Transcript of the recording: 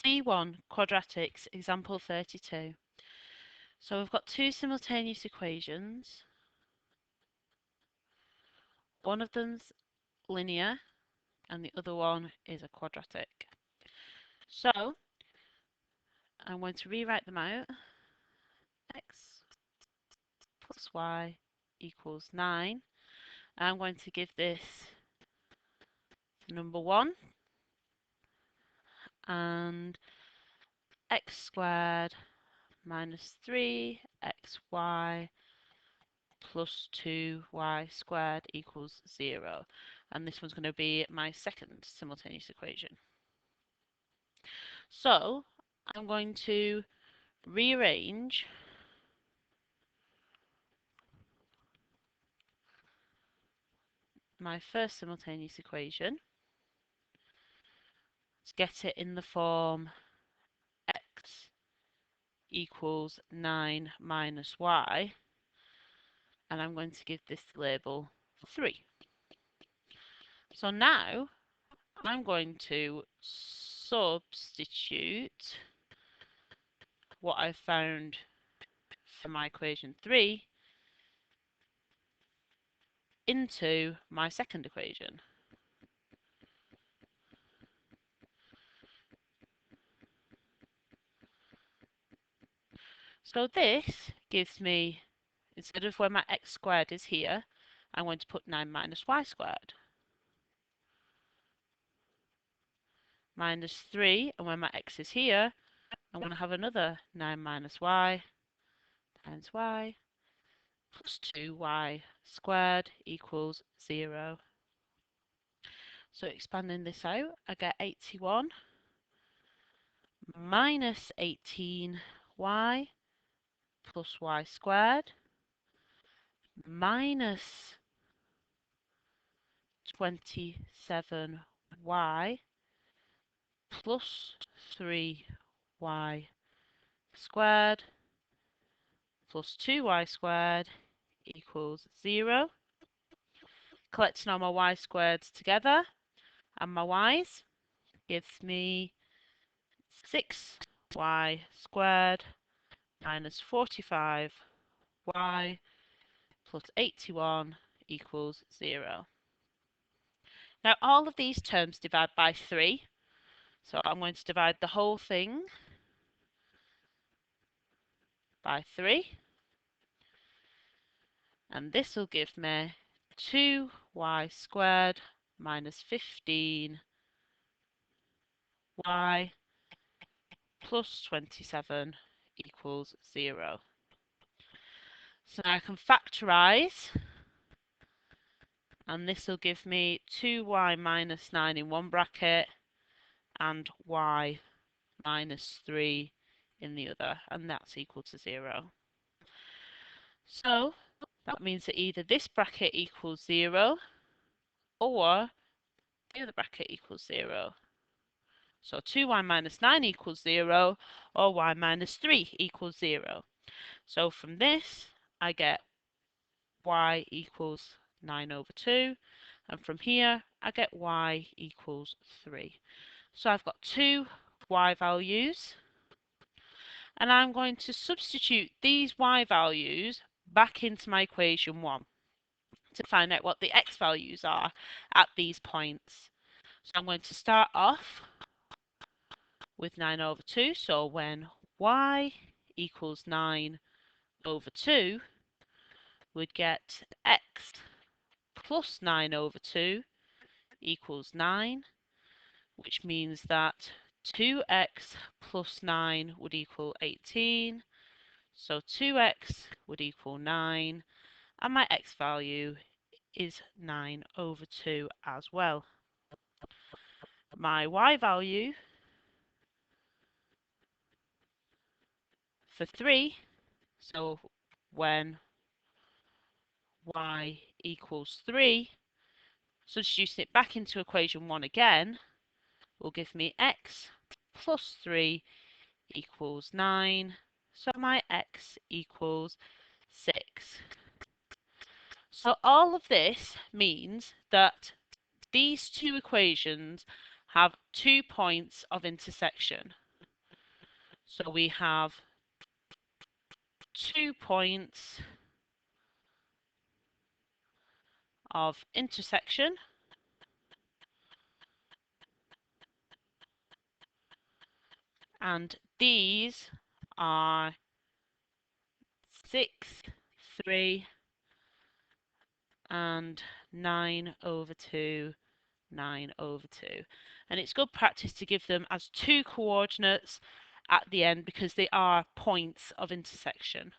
C1 Quadratics Example 32. So we've got two simultaneous equations. One of them's linear and the other one is a quadratic. So I'm going to rewrite them out. X plus y equals 9. I'm going to give this number 1 and x squared minus 3xy plus 2y squared equals 0. And this one's going to be my second simultaneous equation. So I'm going to rearrange my first simultaneous equation to get it in the form x equals 9 minus y, and I'm going to give this label 3. So now I'm going to substitute what I found for my equation 3 into my second equation. So this gives me, instead of where my x squared is here, I'm going to put 9 minus y squared. Minus 3, and when my x is here, I'm going to have another 9 minus y times y plus 2y squared equals 0. So expanding this out, I get 81 minus 18y plus y squared minus 27y plus 3y squared plus 2y squared equals 0. Collecting all my y squareds together and my y's gives me 6y squared minus 45y plus 81 equals 0. Now all of these terms divide by 3, so I'm going to divide the whole thing by 3, and this will give me 2y squared minus 15y plus 27 equals 0. So now I can factorise, and this will give me 2y minus 9 in one bracket and y minus 3 in the other, and that's equal to 0. So that means that either this bracket equals 0 or the other bracket equals 0. So 2y minus 9 equals 0 or y minus 3 equals 0. So from this I get y equals 9 over 2, and from here I get y equals 3. So I've got two y values, and I'm going to substitute these y values back into my equation 1 to find out what the x values are at these points. So I'm going to start off with 9 over 2, so when y equals 9 over 2, we'd get x plus 9 over 2 equals 9, which means that 2x plus 9 would equal 18, so 2x would equal 9, and my x value is 9 over 2 as well. My y value for 3, so when y equals 3, substituting it back into equation 1 again, will give me x plus 3 equals 9, so my x equals 6. So all of this means that these two equations have 2 points of intersection. So we have 2 points of intersection, and these are 6, 3, and 9/2, 9/2. And it's good practice to give them as 2 coordinates at the end because they are points of intersection.